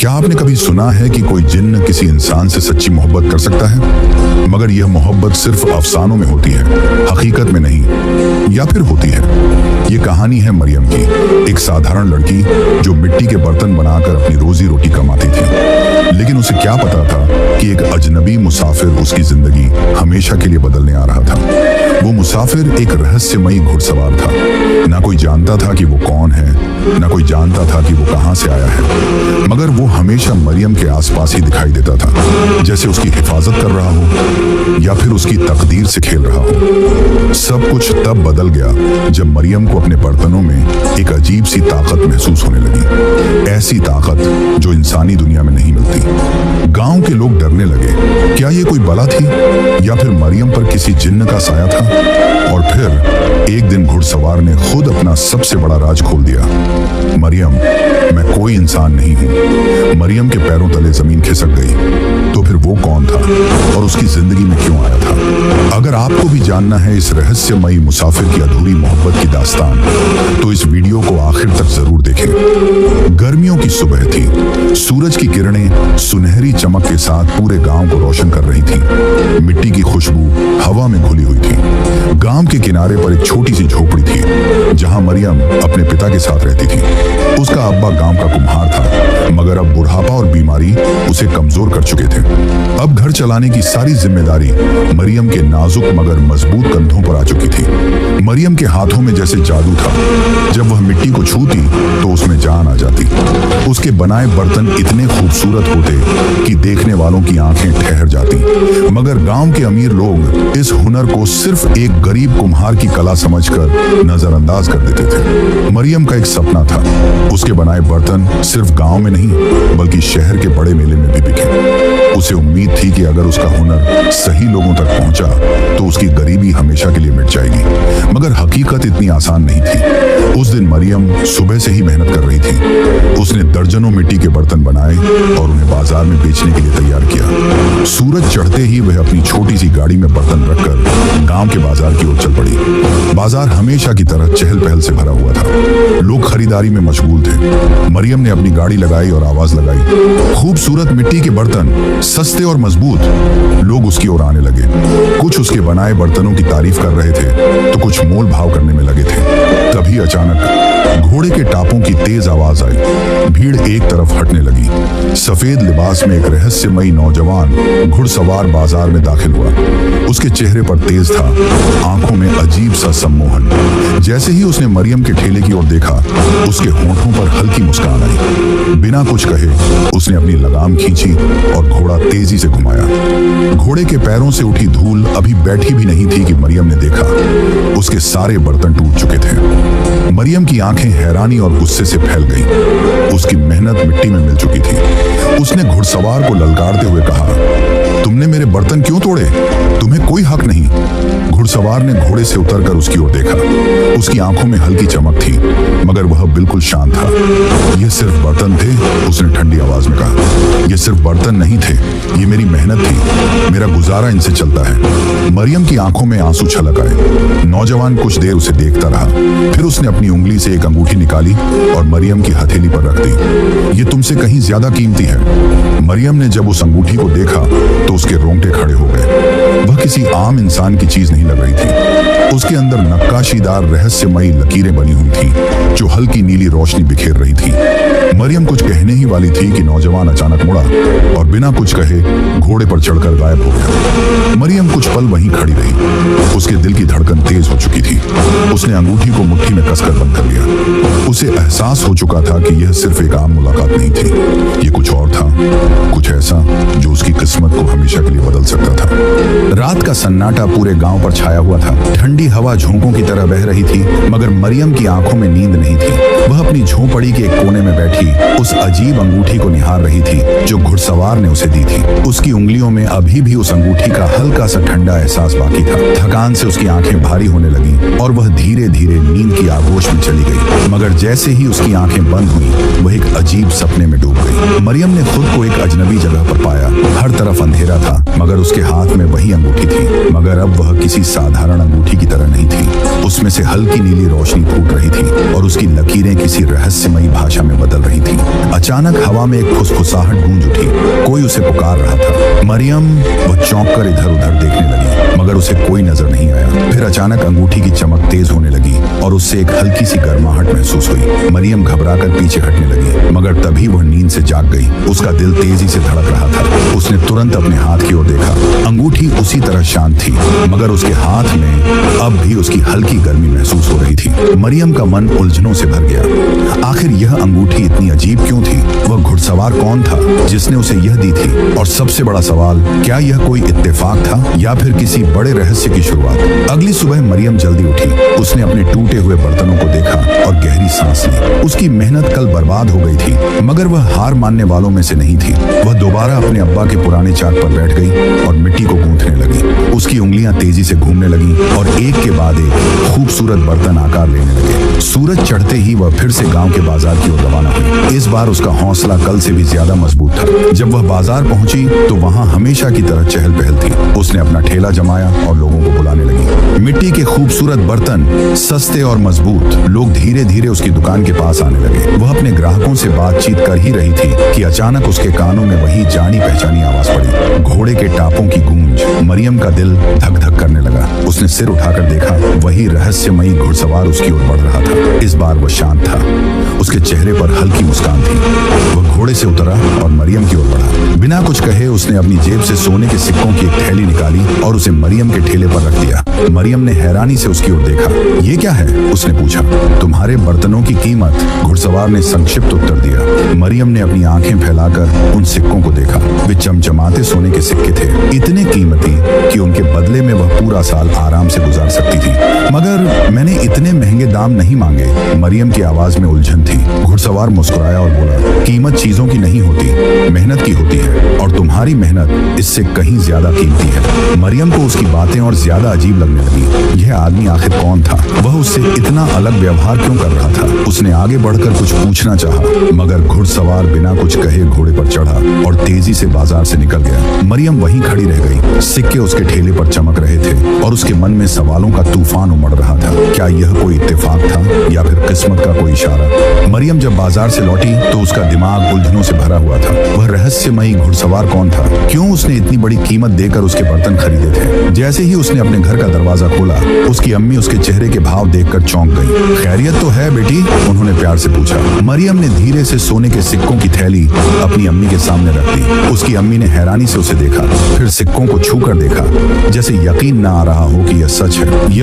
क्या आपने कभी सुना है कि कोई जिन्न किसी इंसान से सच्ची मोहब्बत कर सकता है? मगर यह मोहब्बत सिर्फ अफसानों में होती है, हकीकत में नहीं। या फिर होती है? ये कहानी है मरियम की, एक साधारण लड़की जो मिट्टी के बर्तन बनाकर अपनी रोजी रोटी कमाती थी। लेकिन उसे क्या पता था कि एक अजनबी मुसाफिर उसकी जिंदगी हमेशा के लिए बदलने आ रहा था। वो मुसाफिर एक रहस्यमयी घुड़सवार था। ना कोई जानता था कि वो कौन है, ना कोई जानता था कि वो कहां से आया है, मगर वो हमेशा मरियम के आसपास ही दिखाई देता था, जैसे उसकी हिफाजत कर रहा हो या फिर उसकी तकदीर से खेल रहा हो। सब कुछ तब बदल गया जब मरियम को अपने बर्तनों में एक अजीब सी ताकत महसूस होने लगी, ऐसी ताकत जो इंसानी दुनिया में नहीं मिलती। गांव के लोग डरने लगे। क्या ये कोई बला थी या फिर मरियम पर किसी जिन्न का साया था? और फिर एक दिन घुड़सवार ने खुद अपना सबसे बड़ा राज खोल दिया। मरियम, मैं कोई इंसान नहीं हूँ। मरियम के पैरों तले जमीन खिसक गई। तो फिर वो कौन था और उसकी जिंदगी में क्यों आया था? अगर आपको भी जानना है इस रहस्यमयी मुसाफिर की अधूरी मोहब्बत की दास्तान, तो इस वीडियो को आखिर तक जरूर देखें। गर्मियों की सुबह थी। सूरज की किरणें सुनहरी चमक के साथ पूरे गांव को रोशन कर रही थी। मिट्टी की खुशबू हवा में घुली हुई थी। गांव के किनारे पर एक छोटी सी झोपड़ी थी, जहां मरियम अपने पिता के साथ रहती थी। उसका अब्बा गांव का कुम्हार था, मगर अब बुढ़ापा और बीमारी उसे कमजोर कर चुके थे। अब घर चलाने की सारी जिम्मेदारी मरियम के नाजुक मगर मजबूत कंधों पर आ चुकी थी। मरियम के हाथों में जैसे जादू था। जब वह मिट्टी को छूती तो उसमें जान आ जाती। उसके बनाए बर्तन इतने खूबसूरत होते कि देखने वालों की आंखें ठहर जाती। मगर गांव के अमीर लोग इस हुनर को सिर्फ एक गरीब कुम्हार की कला समझकर नजरअंदाज कर देते थे। मरियम का एक सपना था, उसके बनाए बर्तन सिर्फ गांव में नहीं बल्कि शहर के बड़े मेले में भी बिके। उसे उम्मीद थी कि अगर उसका हुनर सही लोगों तक पहुंचा तो उसकी गरीबी हमेशा के लिए मिट जाएगी। मगर हकीकत इतनी आसान नहीं थी। उस दिन मरियम सुबह से ही मेहनत कर रही थी। उसने दर्जनों मिट्टी के बर्तन बनाए और उन्हें बाजार में बेचने के लिए तैयार किया। सूरज चढ़ते ही वह अपनी छोटी सी गाड़ी में बर्तन रखकर गांव के बाजार की ओर चल पड़ी। बाजार हमेशा की तरह चहल पहल से भरा हुआ था। लोग खरीदारी में मशगूल थे। मरियम ने अपनी गाड़ी लगाई और आवाज लगाई। खूबसूरत मिट्टी के बर्तन, सस्ते और मजबूत। लोग उसकी ओर आने लगे। कुछ उसके बनाए बर्तनों की तारीफ कर रहे थे तो कुछ मोल भाव करने में लगे थे। तभी अचानक घोड़े के टापों की तेज आवाज आई। भीड़ एक तरफ हटने लगी। सफेद लिबास में एक रहस्यमयी नौजवान घुड़सवार बाजार में दाखिल हुआ। उसके चेहरे पर तेज था, आंखों में अजीब सा सम्मोहन। जैसे ही उसने मरियम के ठेले की ओर देखा, उसके होंठों पर हल्की मुस्कान आई। बिना कुछ कहे उसने अपनी लगाम खींची और घोड़ा तेजी से घुमाया। घोड़े के पैरों से उठी धूल अभी बैठी भी नहीं थी कि मरियम ने देखा, उसके सारे बर्तन टूट चुके थे। मरियम की आंखें हैरानी और गुस्से से फैल गईं। उसकी मेहनत मिट्टी में मिल चुकी थी। उसने घुड़सवार को ललकारते हुए कहा, तुमने मेरे बर्तन क्यों तोड़े? तुम्हें कोई हक नहीं। घुड़सवार ने घोड़े से उतरकर उसकी ओर देखा। उसकी आंखों में हल्की चमक थी, मगर वह बिल्कुल शांत था। ये सिर्फ बर्तन थे, उसने ठंडी आवाज में कहा। ये सिर्फ बर्तन नहीं थे, ये मेरी मेहनत थी। मेरा गुजारा इनसे चलता है। मरियम की आंखों में आंसू छलक आए। नौजवान कुछ देर उसे देखता रहा, फिर उसने अपनी उंगली से एक अंगूठी निकाली और मरियम की हथेली पर रख दी। ये तुमसे कहीं ज्यादा कीमती है। मरियम ने जब उस अंगूठी को देखा तो उसके रोंगटे खड़े हो गए। वह किसी आम इंसान की चीज नहीं लग रही थी। उसके अंदर नक्काशीदार रहस्यमयी लकीरें बनी हुई थीं, जो हल्की नीली रोशनी बिखेर रही थी। मरियम कुछ कहने ही वाली थी कि नौजवान अचानक मुड़ा और बिना कुछ कहे घोड़े पर चढ़कर गायब हो गया। मरियम कुछ पल वहीं खड़ी रही। उसके दिल की धड़कन तेज हो चुकी थी। उसने अंगूठी को मुट्ठी में कसकर बंद कर लिया। उसे एहसास हो चुका था कि यह सिर्फ एक आम मुलाकात नहीं थी, ये कुछ और था, कुछ ऐसा जो उसकी किस्मत को हमेशा के लिए बदल सकता था। रात का सन्नाटा पूरे गांव पर छाया हुआ था। ठंडी हवा झोंकों की तरह बह रही थी, मगर मरियम की आंखों में नींद नहीं थी। वह अपनी झोंपड़ी के एक कोने में बैठी उस अजीब अंगूठी को निहार रही थी जो घुड़सवार ने उसे दी थी। उसकी उंगलियों में अभी भी उस अंगूठी का हल्का सा ठंडा एहसास बाकी था। थकान से उसकी आंखें भारी होने लगी और वह धीरे धीरे नींद की आगोश में चली गई। मगर जैसे ही उसकी आंखें बंद हुई, वह एक अजीब सपने में डूब गई। मरियम ने खुद को एक अजनबी जगह पर पाया। हर तरफ अंधेरा था, मगर उसके हाथ में वही अंगूठी थी, मगर अब वह किसी साधारण अंगूठी की तरह नहीं थी। उसमें से हल्की नीली रोशनी फूट रही थी और उसकी लकीरें किसी रहस्यमयी भाषा में बदल रही थी। अचानक हवा में एक फुसफुसाहट गूंज उठी, कोई उसे पुकार रहा था। मरियम वह चौंक कर इधर उधर देखने लगी, मगर उसे कोई नजर नहीं आया। फिर अचानक अंगूठी की चमक तेज होने लगी और उससे एक हल्की सी गर्माहट महसूस हुई। मरियम घबराकर पीछे हटने लगी, मगर तभी वह नींद से जाग गई। उसका दिल तेजी से धड़क रहा था। उसने तुरंत अपने हाथ की ओर देखा। अंगूठी उसी तरह शांत थी, मगर उसके हाथ में अब भी उसकी हल्की गर्मी महसूस हो रही थी। मरियम का मन उलझनों से भर गया। आखिर यह अंगूठी इतनी अजीब क्यों थी? वह घुड़सवार कौन था जिसने उसे यह दी थी? और सबसे बड़ा सवाल, क्या यह कोई इत्तेफाक था या फिर किसी बड़े रहस्य की शुरुआत? अगली सुबह मरियम जल्दी उठी। उसने अपने टूटे हुए बर्तनों को देखा और गहरी सांस ली। उसकी मेहनत कल बर्बाद हो गई थी, मगर वह हार मानने वालों में से नहीं थी। वह दोबारा अपने अब्बा के पुराने चाक पर बैठ गई और मिट्टी को गूंथने लगी। उसकी उंगलियां तेजी से घूमने लगी और एक के बाद एक खूबसूरत बर्तन आकार लेने लगे। सूरज चढ़ते ही वह फिर से गांव के बाजार की ओर रवाना हुई। इस बार उसका हौसला कल से भी ज्यादा मजबूत था। जब वह बाजार पहुंची तो वहां हमेशा की तरह चहल पहल थी। उसने अपना ठेला जमाया और लोगों को बुलाने लगी। मिट्टी के खूबसूरत बर्तन, सस्ते और मजबूत। लोग धीरे धीरे उसकी दुकान के पास आने लगे। वह अपने ग्राहकों से बातचीत कर ही रही थी कि अचानक उसके कानों में वही जानी पहचानी आवाज पड़ी, घोड़े के टापों की गूंज। मरियम का दिल धक धक करने लगा। उसने सिर उठाकर देखा, वही रहस्यमयी घुड़सवार उसकी ओर बढ़ रहा था। इस बार वह शांत था। उसके चेहरे पर हल्की मुस्कान थी। वह घोड़े से उतरा और मरियम की ओर बढ़ा। बिना कुछ कहे उसने अपनी जेब से सोने के सिक्कों की एक थैली निकाली और उसे मरियम के ठेले पर रख दिया। मरियम ने हैरानी से उसकी ओर देखा। ये क्या है? उसने पूछा। तुम्हारे बर्तनों की कीमत, घुड़सवार ने संक्षिप्त उत्तर दिया। मरियम ने अपनी आंखें फैलाकर उन सिक्कों को देखा। वे चमचमाते सोने के सिक्के थे, इतने कीमती कि उनके बदले में वह पूरा साल आराम से गुजार सकती थी। मगर मैंने इतने महंगे दाम नहीं मांगे। मरियम की आवाज में उलझन थी। घुड़सवार मुस्कुराया और बोला, कीमत चीजों की नहीं होती, मेहनत की होती है, और तुम्हारी मेहनत इससे कहीं ज्यादा कीमती है। मरियम को उसकी बातें और ज्यादा अजीब लगने लगी। यह आदमी आखिर कौन था? वह उससे इतना अलग व्यवहार क्यों कर रहा था? उसने आगे बढ़कर कुछ पूछना चाहा, मगर घुड़सवार बिना कुछ कहे घोड़े पर चढ़ा और तेजी से बाजार से निकल गया। मरियम वहीं खड़ी रह गई। सिक्के उसके ठेले पर चमक रहे थे और उसके मन में सवालों का तूफान उमड़ रहा था। क्या यह कोई इत्तेफाक था या फिर किस्मत का कोई इशारा? मरियम जब बाजार से लौटी तो उसका दिमाग उलझनों से भरा हुआ था। वह रहस्यमयी घुड़सवार कौन था? क्यों उसने इतनी बड़ी कीमत देकर उसके बर्तन खरीदे थे? जैसे ही उसने अपने घर का दरवाजा खोला, उसकी अम्मी उसके चेहरे के भाव देखकर चौंक गई। खैरियत तो है बेटी? उन्होंने प्यार से पूछा। मरियम ने धीरे से सोने के सिक्कों की थैली अपनी अम्मी के सामने रख दी। उसकी अम्मी ने हैरानी से उसे देखा, फिर सिक्कों को छूकर देखा, जैसे यकीन न आ रहा हो कि यह सच है।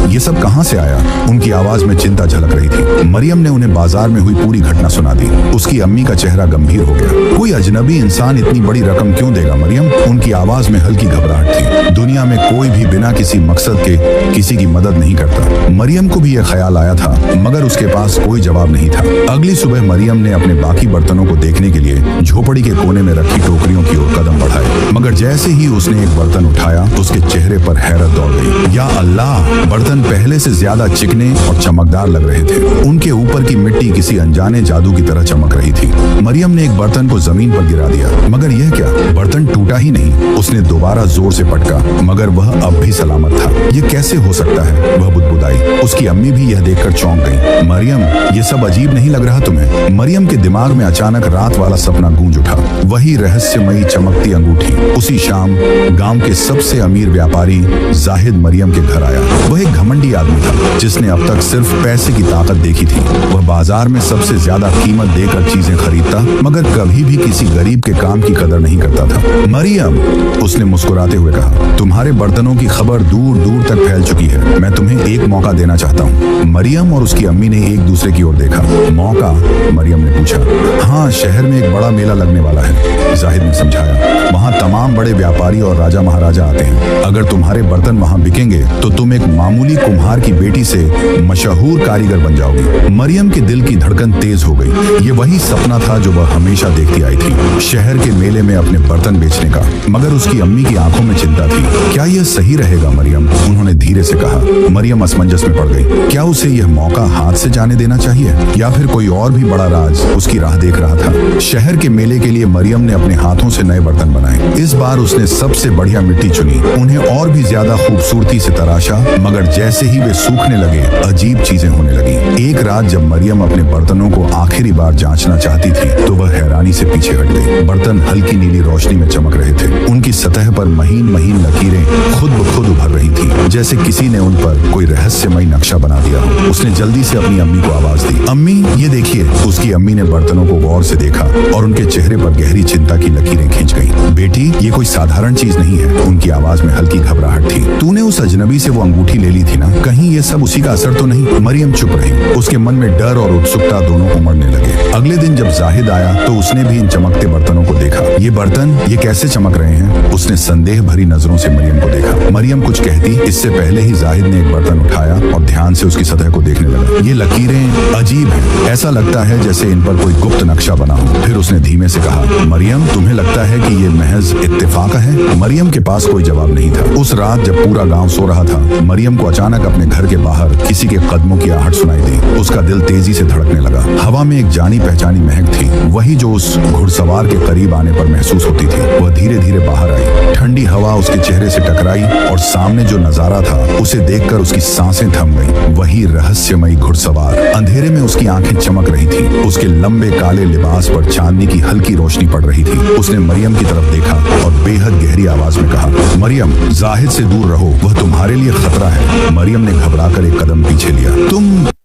ये सब कहां से आया? उनकी आवाज में चिंता झलक रही थी। मरियम ने उन्हें बाजार में हुई पूरी घटना सुना दी। उसकी अम्मी का चेहरा गंभीर हो गया। कोई अजनबी इंसान इतनी बड़ी रकम क्यों देगा मरियम? उनकी आवाज में हल्की घबराहट थी। दुनिया में कोई भी बिना किसी मकसद के किसी की मदद नहीं करता। मरियम को भी यह ख्याल आया था, मगर उसके पास कोई जवाब नहीं था। अगली सुबह मरियम ने अपने बाकी बर्तनों को देखने के लिए झोपड़ी के कोने में रखी टोकरियों की ओर कदम बढ़ाए, मगर जैसे ही उसने एक बर्तन उठाया, उसके चेहरे पर हैरत दौड़ गई। या अल्लाह! बर्तन पहले से ज्यादा चिकने और चमकदार लग रहे थे। उनके ऊपर की मिट्टी किसी अनजाने जादू की तरह चमक रही थी। मरियम ने एक बर्तन को जमीन पर गिरा दिया, मगर यह क्या? बर्तन टूटा ही नहीं। उसने दोबारा जोर से पटका, मगर वह अब भी सलामत था। यह कैसे हो सकता है? वह बुदबुदाई। उसकी अम्मी भी यह देखकर चौंक गई। मरियम, ये सब अजीब नहीं लग रहा तुम्हें? मरियम के दिमाग में अचानक रात वाला सपना गूंज उठा। वही रहस्यमयी चमकती अंगूठी। उसी शाम गांव के सबसे अमीर व्यापारी जाहिद मरियम के घर आया। वह एक घमंडी आदमी था जिसने अब तक सिर्फ पैसे की ताकत देखी थी। वह बाजार में सबसे ज्यादा कीमत देकर चीजें खरीदता, मगर कभी भी किसी गरीब के काम की कदर नहीं करता था। मरियम, उसने मुस्कुराते हुए कहा, तुम्हारे बर्तनों की खबर दूर दूर तक फैल चुकी है। मैं तुम्हें एक मौका देना चाहता हूँ। मरियम और उसकी अम्मी ने एक दूसरे की ओर देखा। मौका? मरियम ने पूछा। हाँ, शहर में एक बड़ा मेला लगने वाला है, जाहिद ने समझाया। वहाँ तमाम बड़े व्यापारी और राजा महाराजा आते हैं। अगर तुम्हारे बर्तन वहाँ बिकेंगे तो तुम एक मामूली कुम्हार की बेटी से मशहूर कारीगर बन जाओगी। मरियम के दिल की धड़कन तेज हो गई। ये वही सपना था जो वह हमेशा देखती आई थी, शहर के मेले में अपने बर्तन बेचने का। मगर उसकी अम्मी की आंखों में चिंता थी। क्या यह सही रहेगा मरियम? उन्होंने धीरे से कहा। मरियम असमंजस में पड़ गई। क्या उसे यह मौका हाथ से जाने देना चाहिए या फिर कोई और भी बड़ा राज उसकी राह देख रहा था? शहर के मेले के लिए मरियम ने अपने हाथों से नए बर्तन बनाए। इस बार उसने सबसे बढ़िया मिट्टी चुनी, उन्हें और भी ज्यादा खूबसूरती से तराशा, मगर जैसे ही वे सूखने लगे अजीब चीजें होने लगी। एक रात जब मरियम अपने बर्तनों को आखिरी बार जांचना चाहती थी तो वह हैरानी से पीछे हट गई। बर्तन हल्की नीली रोशनी में चमक रहे थे। उनकी सतह पर महीन महीन लकीरें खुद ब खुद उभर रही थी, जैसे किसी ने उन पर कोई रहस्यमय नक्शा बना दिया हो। उसने जल्दी से अपनी अम्मी को आवाज दी, अम्मी ये देखिए। उसकी अम्मी ने बर्तनों को गौर से देखा और उनके चेहरे पर गहरी चिंता की लकीरें खींच गई। बेटी ये कोई साधारण चीज नहीं है। उनकी आवाज में हल्की घबराहट थी। तूने उस अजनबी से वो अंगूठी ले ली थी ना, कहीं ये सब उसी का असर तो नहीं? मरियम चुप रही। उसके मन में डर और उत्सुकता दोनों उमड़ने लगे। अगले दिन जब जाहिद आया तो उसने भी इन चमकते बर्तनों को देखा। ये बर्तन ये कैसे चमक रहे हैं? उसने संदेह भरी नजरों से मरियम को देखा। मरियम कुछ कहती इससे पहले ही जाहिद ने एक बर्तन उठाया और ध्यान से उसकी सतह को देखने लगा। ये लकीरें अजीब हैं, ऐसा लगता है जैसे इन पर कोई गुप्त नक्शा बना हो। फिर उसने धीमे से कहा, मरियम तुम्हें लगता है कि ये महज इत्तेफाक है? मरियम के पास कोई जवाब नहीं था। उस रात जब पूरा गांव सो रहा था, मरियम को अचानक अपने घर के बाहर किसी के कदमों की आहट सुनाई दी। उसका दिल तेजी से धड़कने लगा। हवा में एक जानी पहचानी महक थी, वही जो उस घुड़सवार के करीब आने पर महसूस होती थी। वह धीरे धीरे बाहर आई। ठंडी हवा उसके चेहरे से टकराई और सामने जो नजारा था उसे देखकर उसकी सांसें थम गईं। वही रहस्यमयी घुड़सवार। अंधेरे में उसकी आंखें चमक रही थी। उसके लंबे काले लिबास पर चांदनी की हल्की रोशनी पड़ रही थी। उसने मरियम की तरफ देखा और बेहद गहरी आवाज में कहा, मरियम जाहिद से दूर रहो, वह तुम्हारे लिए खतरा है। मरियम ने घबराकर एक कदम पीछे लिया।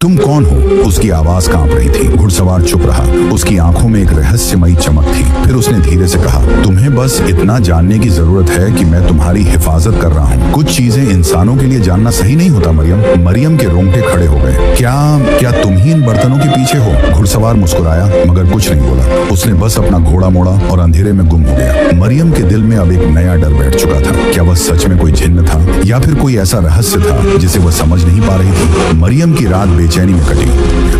तुम कौन हो? उसकी आवाज कांप रही थी। घुड़सवार चुप रहा। उसकी आंखों में एक रहस्यमयी चमक थी। फिर उसने धीरे से कहा, तुम्हें बस इतना जानने की जरूरत है कि मैं तुम्हारी हिफाजत कर रहा हूँ। कुछ चीजें इंसानों के लिए जानना सही नहीं होता मरियम। मरियम के रोंगटे खड़े हो गए। क्या तुम ही इन बर्तनों के पीछे हो? घुड़सवार मुस्कुराया मगर कुछ नहीं बोला। उसने बस अपना घोड़ा मोड़ा और अंधेरे में गुम हो गया। मरियम के दिल में अब एक नया डर बैठ चुका था। क्या वह सच में कोई जिन्न था या फिर कोई ऐसा रहस्य था जिसे वह समझ नहीं पा रही थी? मरियम की रात बेचैनी में कटी।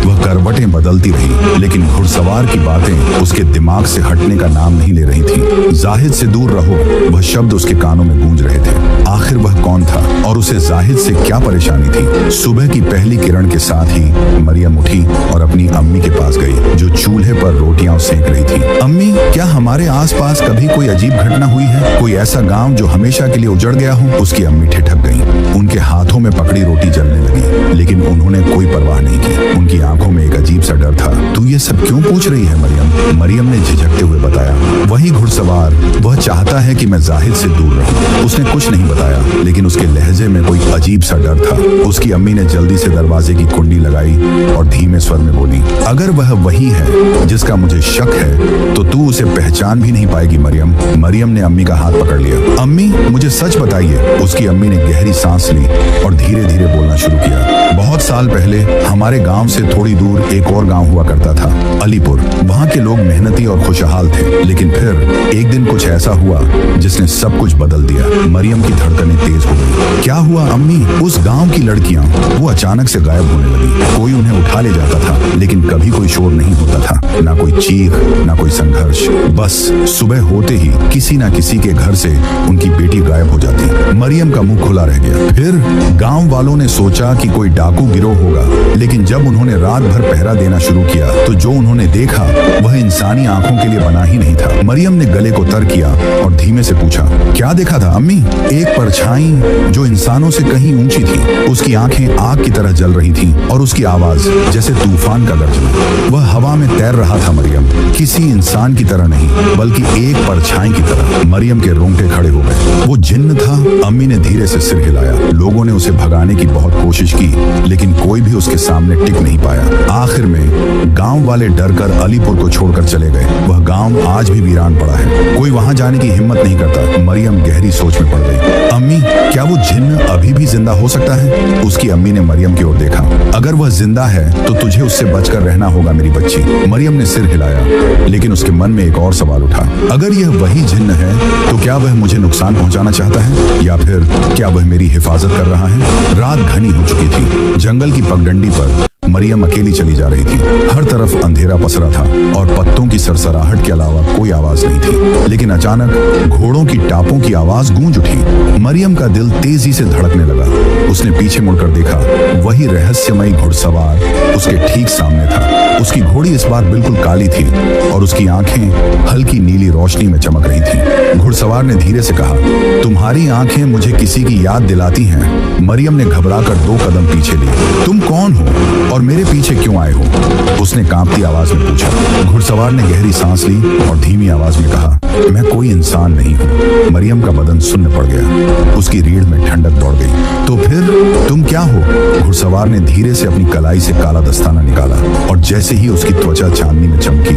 वह करवटें बदलती रही, लेकिन घुड़सवार की बातें उसके दिमाग से हटने का नाम नहीं ले रही थी। जाहिद से दूर रहो, वह शब्द उसके कानों में गूंज रहे थे। आखिर वह कौन था और उसे जाहिद से क्या परेशानी थी? सुबह की पहली किरण के साथ ही मरियम उठी और अपनी अम्मी के पास गई, जो चूल्हे पर रोटियां सेंक रही थी। अम्मी, क्या हमारे आसपास कभी कोई अजीब घटना हुई है? कोई ऐसा गांव जो हमेशा के लिए उजड़ गया हो? उसकी अम्मी ठिठक गई। उनके हाथों में पकड़ी रोटी जलने लगी, लेकिन उन्होंने कोई परवाह नहीं की। उनकी आंखों में एक अजीब सा डर था। तू ये सब क्यों पूछ रही है मरियम? मरियम ने झिझकते हुए बताया, वही घुड़सवार, वह चाहता है कि मैं जाहिद से दूर रहूं। उसने कुछ नहीं बताया, लेकिन उसके लहजे में कोई अजीब सा डर था। उसकी अम्मी ने जल्दी से दरवाजे की कुंडी लगाई और धीमे स्वर में बोली, अगर वह वही है जिसका मुझे शक है तो तू उसे पहचान भी नहीं पाएगी मरियम। मरियम ने अम्मी का हाथ पकड़ लिया। अम्मी, मुझे सच बताइए। उसकी अम्मी ने गहरी सांस ली और धीरे धीरे बोलना शुरू किया। बहुत साल पहले हमारे गांव से थोड़ी दूर एक और गांव हुआ करता था, अलीपुर। वहाँ के लोग मेहनती और खुशहाल थे, लेकिन फिर एक दिन कुछ ऐसा हुआ जिसने सब कुछ बदल दिया। मरियम की धड़कनें तेज हो गई। क्या हुआ अम्मी? उस गांव की लड़कियां वो अचानक से गायब होने लगी। कोई उन्हें उठा ले जाता था, लेकिन कभी कोई शोर नहीं होता था, ना कोई चीख, ना कोई संघर्ष। बस सुबह होते ही किसी ना किसी के घर से उनकी बेटी गायब हो जाती। मरियम का मुंह खुला रह गया। फिर गांव वालों ने सोचा कि कोई डाकू गिरोह होगा, लेकिन जब उन्होंने रात भर पहरा देना शुरू किया तो जो उन्होंने देखा वह इंसानी आंखों के लिए बना ही नहीं था। मरियम ने गले को तर किया और धीमे से पूछा, क्या देखा था अम्मी? एक परछाई जो इंसानों से कहीं ऊंची थी। उसकी आंखें आग की तरह जल रही थीं और उसकी आवाज जैसे तूफान का गर्जना। वह हवा में तैर रहा था मरियम, किसी इंसान की तरह नहीं, बल्कि एक परछाई की तरह। मरियम के रोंगटे खड़े हो गए। वो जिन्न था? अम्मी ने धीरे से सिर हिलाया। लोगों ने उसे भगाने की बहुत कोशिश की, लेकिन कोई भी उसके सामने टिक नहीं पाया। आखिर में गांव वाले डरकर अलीपुर को छोड़कर चले गए। वह गांव आज भी वीरान पड़ा है, कोई वहां जाने की हिम्मत नहीं करता। मरियम गहरी सोच में पड़ गई। अम्मी, क्या वो जिन्न अभी भी जिंदा हो सकता है? उसकी अम्मी ने मरियम की ओर देखा। अगर वह जिंदा है तो तुझे उससे बचकर रहना होगा मेरी बच्ची। मरियम ने सिर हिलाया, लेकिन उसके मन में एक और सवाल उठा। अगर यह वही जिन्न है तो क्या वह मुझे नुकसान पहुंचाना चाहता है, या फिर क्या वह मेरी हिफाजत कर रहा है? रात घनी हो चुकी थी। जंगल की पगडंडी पर मरियम अकेली चली जा रही थी। हर तरफ अंधेरा पसरा था और पत्तों की सरसराहट के अलावा कोई आवाज नहीं थी। लेकिन अचानक घोड़ों की टापों की आवाज गूंज उठी। मरियम का दिल तेजी से धड़कने लगा। उसने पीछे मुड़कर देखा। वही रहस्यमयी घुड़सवार उसके ठीक सामने था। उसकी घोड़ी इस बार बिल्कुल काली थी और उसकी आंखें हल्की नीली रोशनी में चमक रही थीं। घुड़सवार ने धीरे से कहा, तुम्हारी आंखें मुझे किसी की याद दिलाती हैं। मरियम ने घबराकर 2 कदम पीछे लिए। तुम कौन हो और मेरे पीछे क्यों आए हो? उसने कांपती आवाज में पूछा। घुड़सवार ने गहरी सांस ली और धीमी आवाज में कहा, मैं कोई इंसान नहीं हूँ। मरियम का बदन सुन्न पड़ गया, उसकी रीढ़ में ठंडक दौड़ गई। तो फिर तुम क्या हो? घुड़सवार ने धीरे से अपनी कलाई से काला दस्ताना निकाला और जैसे ही उसकी त्वचा चांदनी में चमकी,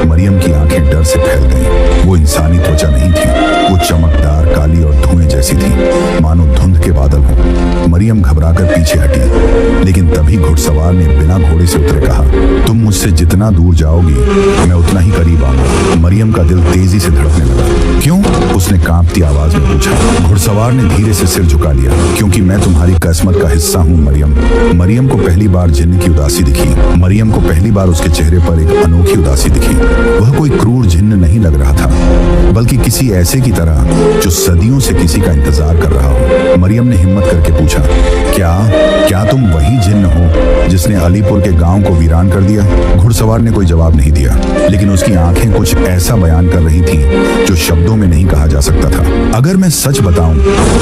मरियम की आंखें डर से फैल गईं। वो इंसानी त्वचा नहीं थी, वो चमकदार काली और धुएं जैसी थी, मानो धुंध के बादल हों। मरियम घबराकर पीछे हटी, लेकिन तभी घुड़सवार ने बिना घोड़े से उतरे कहा, तुम मुझसे जितना दूर जाओगी मैं उतना ही करीब आऊंगा। मरियम का दिल तेजी से धड़कने लगा। क्यों? उसने कांपती आवाज में पूछा। घुड़सवार ने धीरे से सिर झुका लिया। क्योंकि मैं तुम्हारी किस्मत का हिस्सा हूँ मरियम। मरियम को पहली बार जिन्न की उदासी दिखी। मरियम को पहली बार उसके चेहरे पर एक अनोखी उदासी दिखी। वह कोई क्रूर जिन्न नहीं लग रहा था, बल्कि किसी ऐसे की तरह जो सदियों से किसी का इंतजार कर रहा हो। मरियम ने हिम्मत करके पूछा, क्या तुम वही जिन्न हो जिसने अलीपुर के गांव को वीरान कर दिया? घुड़सवार ने कोई जवाब नहीं दिया, लेकिन उसकी आंखें कुछ ऐसा बयान कर रही थीं जो शब्दों में नहीं कहा जा सकता था। अगर मैं सच बताऊं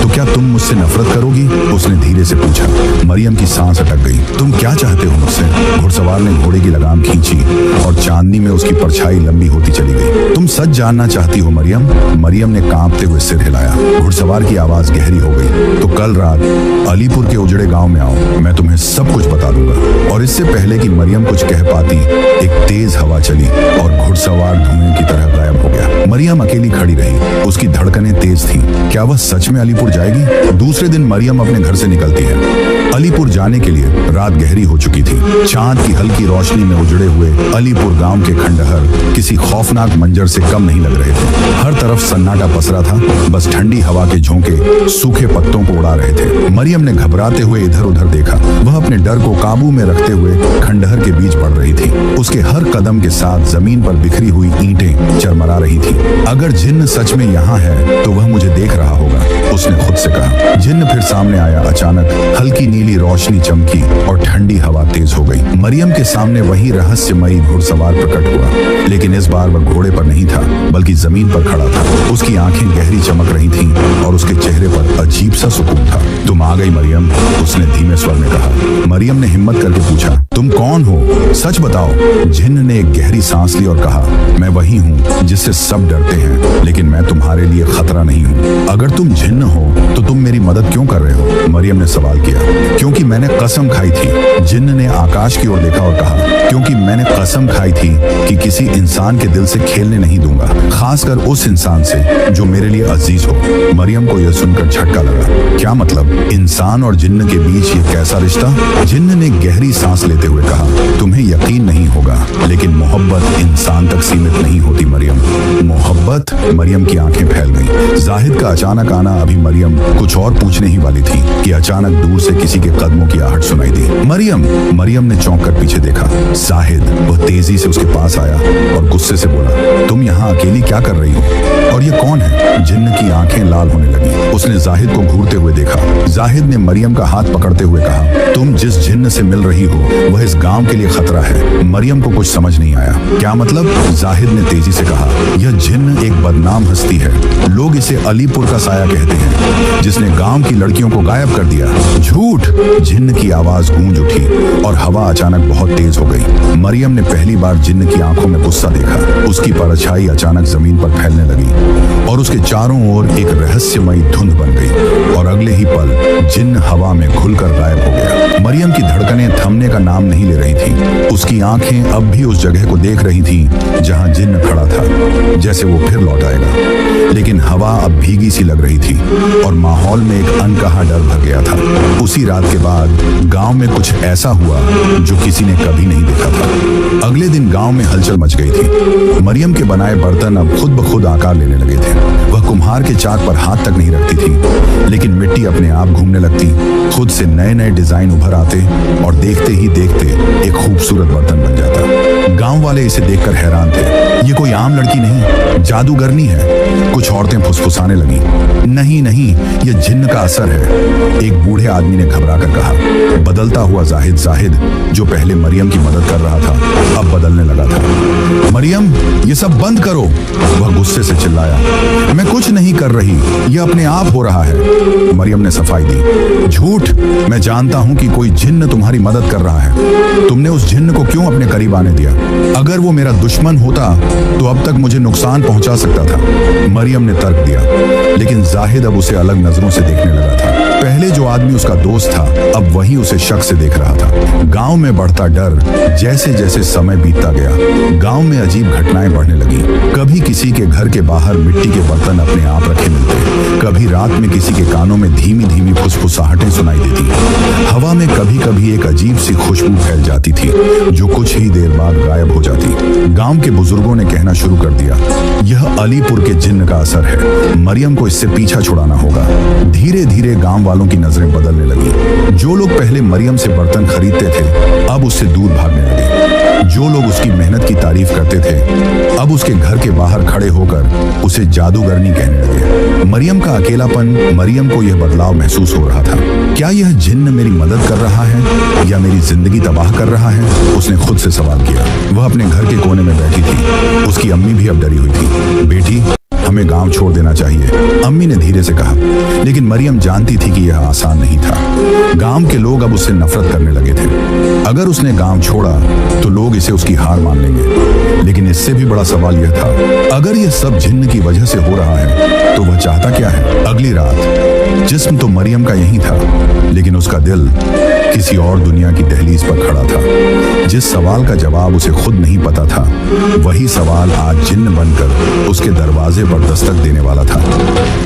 तो क्या तुम मुझसे नफरत करोगी? उसने धीरे से पूछा। मरियम की सांस अटक गई। तुम क्या चाहते हो मुझसे? घुड़सवार ने घोड़े की लगाम खींची और चांदनी में उसकी परछाई लंबी होती चली गई। तुम सच जानना चाहती हो मरियम? मरियम ने कांपते हुए सिर हिलाया। घुड़सवार की आवाज गहरी हो गई। तो कल रात अलीपुर के उजड़े गांव में आओ, मैं तुम्हें सब कुछ बता दूंगा। और इससे पहले कि मरियम कुछ कह पाती, एक तेज हवा चली और घुड़सवार धुएं की तरह गायब हो गया। मरियम अकेली खड़ी रही, उसकी धड़कनें तेज थीं। क्या वह सच में अलीपुर जाएगी? दूसरे दिन मरियम अपने घर से निकलती है। अलीपुर जाने के लिए रात गहरी हो चुकी थी। चांद की हल्की रोशनी में उजड़े हुए अलीपुर गांव के खंडहर किसी खौफनाक मंजर से कम नहीं लग रहे थे। हर तरफ सन्नाटा पसरा था, बस ठंडी हवा के झोंके सूखे पत्तों को उड़ा रहे थे। मरियम ने घबराते हुए इधर उधर देखा। वह अपने डर को काबू में रखते हुए खंडहर के बीच बढ़ रही थी। उसके हर कदम के साथ जमीन पर बिखरी हुई ईंटें चरमरा रही थी। अगर जिन्न सच में यहाँ है तो वह मुझे देख रहा होगा, उसने खुद से कहा। जिन्न फिर सामने आया। अचानक हल्की नीली रोशनी चमकी और ठंडी हवा तेज हो गई। मरियम के सामने वही रहस्यमयी घुड़सवार प्रकट हुआ, लेकिन इस बार वह घोड़े पर नहीं था, बल्कि जमीन पर खड़ा था। उसकी आंखें गहरी चमक रही थीं और उसके चेहरे पर अजीब सा सुकून था। तुम आ गई मरियम, उसने धीमे स्वर में कहा। मरियम ने हिम्मत करके पूछा, तुम कौन हो? सच बताओ। जिन्न ने एक गहरी सांस ली और कहा, मैं वही हूँ जिससे सब डरते हैं, लेकिन मैं तुम्हारे लिए खतरा नहीं हूँ। अगर तुम जिन्न हो तो तुम मेरी मदद क्यों कर रहे हो? मरियम ने सवाल किया। क्योंकि मैंने कसम खाई थी। जिन्न ने आकाश की ओर देखा और कहा, क्योंकि मैंने कसम खाई थी कि किसी इंसान के दिल से खेलने नहीं दूंगा, खासकर उस इंसान से जो मेरे लिए अजीज हो। मरियम को यह सुनकर झटका लगा। क्या मतलब? इंसान और जिन्न के बीच ये कैसा रिश्ता? जिन्न ने गहरी सांस लेते हुए कहा, तुम्हें यकीन नहीं होगा, लेकिन मोहब्बत इंसान तक सीमित नहीं होती मरियम। मोहब्बत? मरियम की आंखें फैल गईं। जाहिद का अचानक आना अभी मरियम कुछ और पूछने ही वाली थी कि अचानक दूर से किसी के कदमों की आहट सुनाई दी। मरियम! मरियम ने चौंक कर पीछे देखा। जाहिद! वह तेजी से उसके पास आया और गुस्से से बोला, तुम यहाँ अकेली क्या कर रही हो? और ये कौन है? जिन्न की आंखें लाल होने लगी। उसने जाहिद को घूरते हुए देखा। जाहिद ने मरियम का हाथ पकड़ते हुए कहा, तुम जिस जिन्न से मिल रही हो वह इस गांव के लिए खतरा है। मरियम को कुछ समझ नहीं आया। क्या मतलब? जाहिद ने तेजी से कहा, यह जिन्न एक बदनाम हस्ती है। लोग इसे अलीपुर का साया कहते हैं, जिसने गांव की लड़कियों को गायब कर दिया। झूठ! जिन्न की आवाज गूंज उठी और हवा अचानक बहुत तेज हो गई। मरियम ने पहली बार जिन्न की आंखों में गुस्सा देखा। उसकी परछाई अचानक जमीन पर फैलने लगी और उसके चारों ओर एक रहस्यमयी धुंध बन गई और अगले ही पल जिन्न हवा में घुलकर गायब हो गया। मरियम की धड़कनें थमने का नाम नहीं ले रही थीं। उसकी आंखें अब भी उस जगह को देख रही थीं जहां जिन्न खड़ा था, जैसे वो फिर लौट आएगा। लेकिन हवा अब भीगी सी लग रही थी और माहौल में एक अनकहा डर भर गया था। उसी रात के बाद गांव में कुछ ऐसा हुआ जो किसी ने कभी नहीं देखा था। अगले दिन गांव में हलचल मच गई थी। मरियम के बनाए बर्तन अब खुद ब खुद आकार लेने लगे थे। वह कुम्हार के चाक पर हाथ तक नहीं रखती थी, लेकिन मिट्टी अपने आप घूमने लगती। खुद से नए नए डिजाइन उभर आते और देखते ही देखते एक खूबसूरत बर्तन बन जाता। गांव वाले इसे देखकर हैरान थे। ये कोई आम लड़की नहीं, जादूगरनी है। कुछ औरतें फुसफुसाने लगी, नहीं नहीं, यह जिन्न का असर है। एक बूढ़े आदमी ने घबरा कर कहा। बदलता हुआ जाहिद जो पहले मरियम की मदद कर रहा था, अब बदलने लगा था। मरियम, ये सब बंद करो, वह गुस्से से चिल्लाया। मैं कुछ नहीं कर रही, यह अपने आप हो रहा है। मरियम ने सफाई दी। झूठ, मैं जानता हूं कि कोई जिन्न तुम्हारी मदद कर रहा है। तुमने उस जिन्न को क्यों अपने करीब आने दिया? अगर वो मेरा दुश्मन होता तो अब तक मुझे नुकसान पहुंचा सकता था, मरियम ने तर्क दिया। लेकिन जाहिद अब उसे अलग नजरों से देखने लगा था। पहले जो आदमी उसका दोस्त था, अब वही उसे शक से देख रहा था। गांव में बढ़ता डर जैसे जैसे समय बीतता गया, गांव में अजीब घटनाएं बढ़ने लगी। कभी किसी के घर के बाहर मिट्टी के बर्तन अपने आप रखे मिलते, कभी रात में किसी के कानों में धीमी धीमी फुसफुसाहटें सुनाई देती। हवा में कभी कभी एक अजीब सी खुशबू फैल जाती थी, जो कुछ ही देर बाद गायब हो जाती। गांव के बुजुर्गों ने कहना शुरू कर दिया, यह अलीपुर के जिन्न का असर है, मरियम को इससे पीछा छुड़ाना होगा। धीरे धीरे गांव वालों की नजरें बदलने लगी। जो लोग पहले मरियम से बर्तन खरीदते थे, अब उससे दूर भागने लगे। जो लोग उसकी मेहनत की तारीफ करते थे, अब उसके घर के बाहर खड़े होकर उसे जादूगरनी कहने लगे। मरियम का अकेलापन, मरियम को यह बदलाव महसूस हो रहा था। क्या यह जिन्न मेरी मदद कर रहा है या मेरी जिंदगी तबाह कर रहा है? उसने खुद से सवाल किया। वह अपने घर के कोने में बैठी थी। उसकी अम्मी भी अब डरी हुई थी। बेटी, हमें गांव छोड़ देना चाहिए, अम्मी ने धीरे से कहा। लेकिन मरियम जानती थी कि यह आसान नहीं था। गांव के लोग अब उससे नफरत करने लगे थे। अगर उसने गांव छोड़ा तो लोग इसे उसकी हार मान लेंगे। लेकिन इससे भी बड़ा सवाल यह था, अगर यह सब जिन्न की वजह से हो रहा है तो वह चाहता क्या है? अगली रात जिस्म तो मरियम का यही था, लेकिन उसका दिल किसी और दुनिया की दहलीज पर खड़ा था। जिस सवाल का जवाब उसे खुद नहीं पता था, वही सवाल आज जिन्न बनकर उसके दरवाजे पर दस्तक देने वाला था।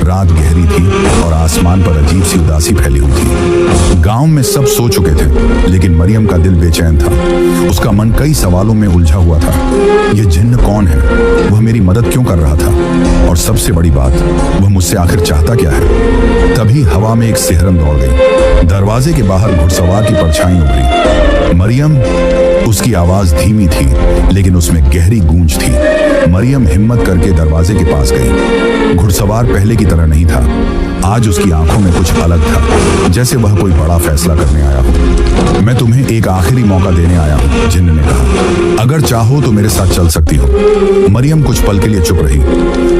रात गहरी थी और आसमान पर अजीब सी उदासी फैली हुई थी। गांव में सब सो चुके थे, लेकिन मरियम का दिल बेचैन था। उसका मन कई सवालों में उलझा हुआ था। यह जिन्न कौन है? वह मेरी मदद क्यों कर रहा था? और सबसे बड़ी बात, वह मुझसे आखिर चाहता क्या है? तभी हवा में एक सिहरन दौड़ गई। दरवाजे के बाहर घुड़सवार की परछाई उभरी। मरियम, उसकी आवाज धीमी थी, लेकिन उसमें गहरी गूंज थी। मरियम हिम्मत करके दरवाजे के पास गई। घुड़सवार पहले की तरह नहीं था। आज उसकी आंखों में कुछ अलग था, जैसे वह कोई बड़ा फैसला करने आया हो। मैं तुम्हें एक आखिरी मौका देने आया हूं, जिन्न ने कहा। अगर चाहो तो मेरे साथ चल सकती हो। मरियम कुछ पल के लिए चुप रही।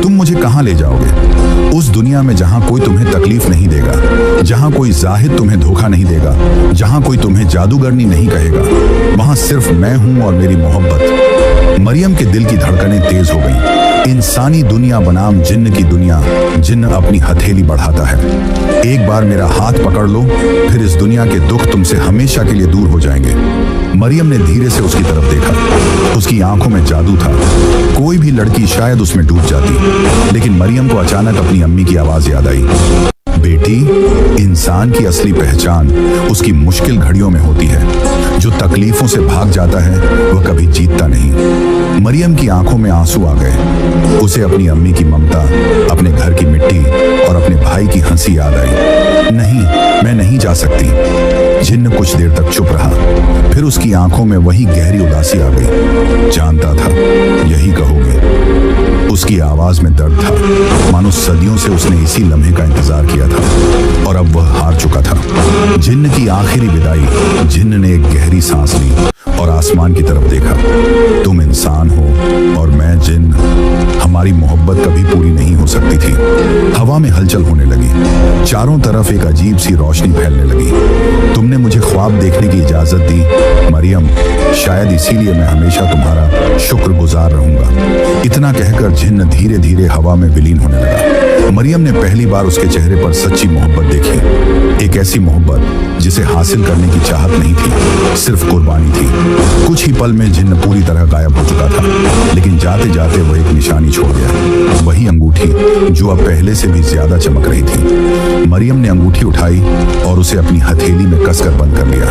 तुम मुझे कहां ले जाओगे? उस दुनिया में जहां कोई तुम्हें तकलीफ नहीं देगा, जहां कोई जाहिद तुम्हें धोखा नहीं देगा, जहां कोई तुम्हें जादूगरनी नहीं कहेगा। वहां सिर्फ मैं हूं और मेरी मोहब्बत। मरियम के दिल की धड़कनें तेज हो गईं। इंसानी दुनिया बनाम जिन्न की दुनिया। जिन्न अपनी हथेली बढ़ाता है। एक बार मेरा हाथ पकड़ लो, फिर इस दुनिया के दुख तुमसे हमेशा के लिए दूर हो जाएंगे। मरियम ने धीरे से उसकी तरफ देखा। उसकी आंखों में जादू था। कोई भी लड़की शायद उसमें डूब जाती, लेकिन मरियम को अचानक अपनी अम्मी की आवाज याद आई। बेटी, इंसान की असली पहचान उसकी मुश्किल घड़ियों में होती है। जो तकलीफों से भाग जाता है वह कभी जीतता नहीं। मरियम की आंखों में आंसू आ गए। उसे अपनी अम्मी की ममता, अपने घर की मिट्टी और अपने भाई की हंसी याद आई। नहीं, मैं नहीं जा सकती। जिन्न कुछ देर तक चुप रहा, फिर उसकी आंखों में वही गहरी उदासी आ गई। जानता था यही कहोगे। उसकी आवाज में दर्द था, मानो सदियों से उसने इसी लम्हे का इंतजार किया था और अब वह हार चुका था। जिन्न की आखिरी विदाई। जिन्न ने एक गहरी सांस ली और आसमान की तरफ देखा। तुम इंसान हो और मैं जिन्न। हमारी मोहब्बत कभी पूरी नहीं हो सकती थी। हवा में हलचल होने लगी। चारों तरफ एक अजीब सी रोशनी फैलने लगी। तुमने मुझे ख्वाब देखने की इजाजत दी मरियम, शायद इसीलिए मैं हमेशा तुम्हारा शुक्रगुजार रहूंगा। इतना कहकर जिन्न धीरे धीरे हवा में विलीन होने लगा। मरियम ने पहली बार उसके चेहरे पर सच्ची मोहब्बत देखी। एक ऐसी मोहब्बत जिसे हासिल करने की चाहत नहीं थी, सिर्फ कुर्बानी थी। कुछ ही पल में जिन्न पूरी तरह गायब हो चुका था, लेकिन जाते जाते वह एक निशानी छोड़ गया। वही अंगूठी जो अब पहले से भी ज्यादा चमक रही थी। मरियम ने अंगूठी उठाई और उसे अपनी हथेली में कसकर बंद कर लिया।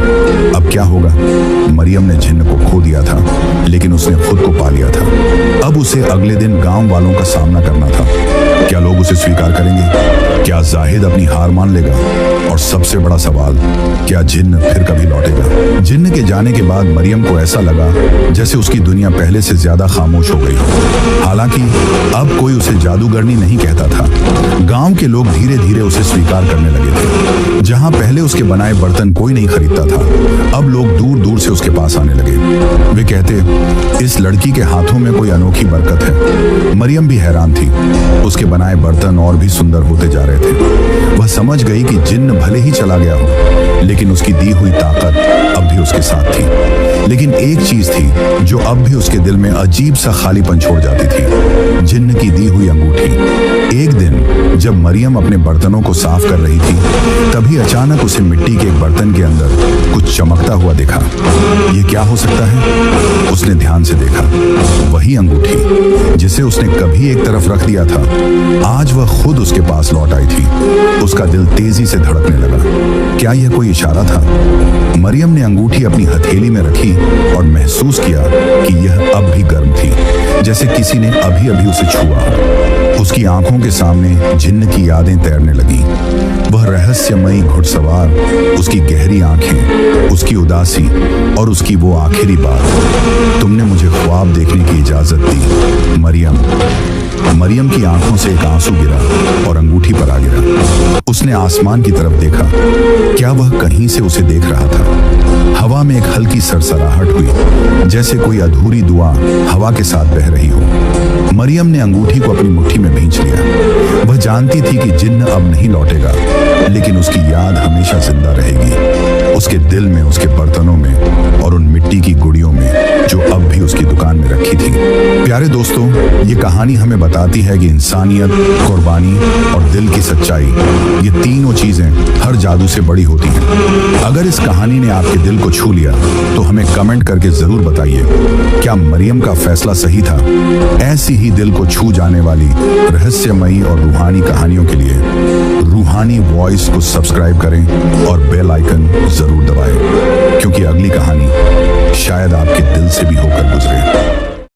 अब क्या होगा? मरियम ने जिन्न को खो दिया था, लेकिन उसने खुद को पा लिया था। अब उसे अगले दिन गांव वालों का सामना करना था। क्या लोग उसे स्वीकार करेंगे? क्या जाहिद अपनी हार मान लेगा? और और सबसे बड़ा सवाल, क्या जिन्न फिर कभी लौटेगा? जिन्न के जाने के बाद मरियम को ऐसा लगा जैसे उसकी दुनिया पहले से ज्यादा खामोश हो गई। हालांकि अब कोई उसे जादूगरनी नहीं कहता था। गांव के लोग धीरे धीरे उसे स्वीकार करने लगे थे। जहां पहले उसके बनाए बर्तन कोई नहीं खरीदता था, अब लोग दूर दूर से उसके पास आने लगे। वे कहते, इस लड़की के हाथों में कोई अनोखी बरकत है। मरियम भी हैरान थी। उसके बनाए बर्तन और भी सुंदर होते जा रहे थे। वह समझ गई कि जिन्न भले ही चला गया हो, लेकिन उसकी दी हुई ताकत अब भी उसके साथ थी। लेकिन एक चीज थी जो अब भी उसके दिल में अजीब सा खालीपन छोड़ जाती थी, जिन्न की दी हुई अंगूठी। एक दिन जब मरियम अपने बर्तनों को साफ कर रही थी, तभी अचानक उसे मिट्टी के एक बर्तन के अंदर कुछ चमकता हुआ दिखा। ये क्या हो सकता है? उसने ध्यान से देखा। वही अंगूठी जिसे उसने कभी एक तरफ रख दिया था, आज वह खुद उसके पास लौट आई थी। उसका दिल तेजी से धड़कने लगा। क्या यह कोई इशारा था? मरियम ने अंगूठी अपनी हथेली में रखी और महसूस किया कि यह अब भी गर्म थी, जैसे किसी ने अभी अभी उसे छुआ। उसकी आंखों के सामने जिन्न की यादें तैरने लगी। वह रहस्यमयी घुड़सवार, उसकी गहरी आंखें, उसकी उदासी और उसकी वो आखिरी बात, तुमने मुझे ख्वाब देखने की इजाजत दी मरियम। मरियम की आंखों से एक आंसू गिरा और अंगूठी पर आ गिरा। उसने आसमान की तरफ देखा। क्या वह कहीं से उसे देख रहा था? हवा में एक हल्की सरसराहट हुई, जैसे कोई अधूरी दुआ हवा के साथ बह रही हो। मरियम ने अंगूठी को अपनी मुट्ठी में भींच लिया। वह जानती थी कि जिन्न अब नहीं लौटेगा, लेकिन उसकी याद हमेशा जिंदा रहेगी, उसके दिल में, उसके बर्तनों में और उन मिट्टी की गुड़ियों में जो अब भी उसकी दुकान में रखी थी। प्यारे दोस्तों, ये कहानी हमें बताती है कि इंसानियत, कुर्बानी और दिल की सच्चाई, ये तीनों चीजें हर जादू से बड़ी होती हैं। अगर इस कहानी ने आपके दिल को छू लिया तो हमें कमेंट करके जरूर बताइए, क्या मरियम का फैसला सही था? ऐसी ही दिल को छू जाने वाली रहस्यमयी और रूहानी कहानियों के लिए रूहानी वॉइस को सब्सक्राइब करें और बेल आइकन जरूर दबाएं, क्योंकि अगली कहानी शायद आपके दिल से भी होकर गुजरे।